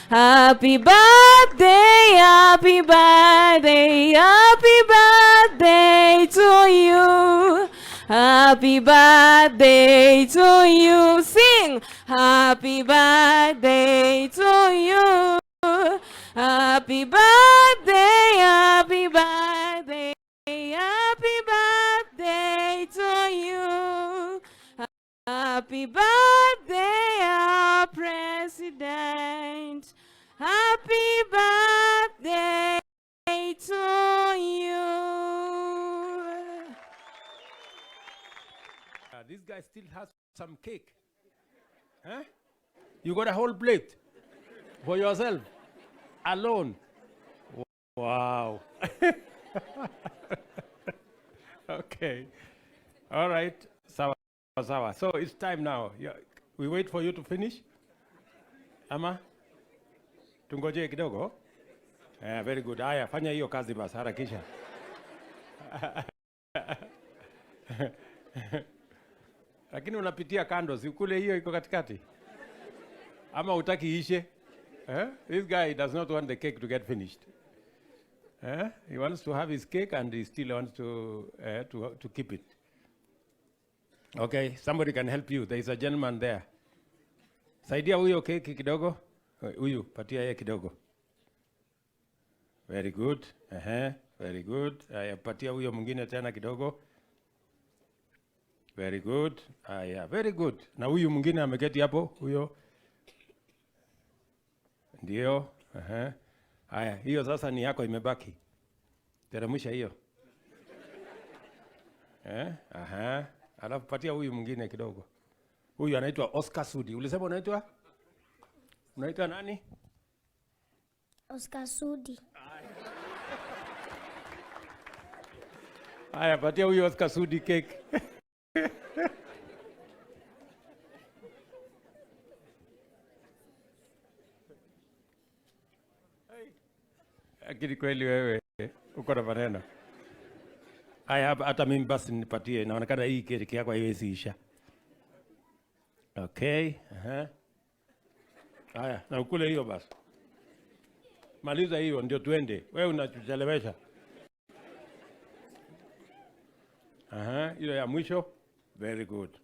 Happy birthday, happy birthday, happy birthday to you. Happy birthday to you. Sing. Happy birthday to you. Happy birthday, happy birthday, happy birthday to you. Happy birthday, our president. Happy birthday to you. This guy still has some cake. Huh? You got a whole plate for yourself, alone. Wow. Okay. All right. Sawa, sawa. So it's time now. We wait for you to finish. Ama? Tungoje kidogo? Very good. Aya, fanya hiyo kazi basi, harakisha. Lakini unapitia kando, si kule hiyo iko katikati? Ama utaki ishe? This guy does not want the cake to get finished. He wants to have his cake and he still wants to keep it. Okay, somebody can help you. There is a gentleman there. Saidia huyo keki kidogo. Huyu, patia yeye kidogo. Very good. Very good. Patia huyo mwingine tena kidogo. Very good. Very good. Na huyu mwingine ameketi hapo, huyo. Ndio. Haya, hiyo sasa ni yako imebaki. Teremsha hiyo. Alafu patia huyu mwingine kidogo. Huyu anaitwa Oscar Sudi. Ulisema unaitwa? Unaitwa nani? Oscar Sudi. Haya, patia huyu Oscar Sudi cake. Akili kweli wewe uko na maneno. Haya, hata mimi basi nipatie. Inaonekana hii keki yako haiwezi isha. Okay. Haya, na ukule hiyo basi. Maliza hiyo ndio tuende. Wewe unatuchelewesha. Hiyo ya mwisho. Very good.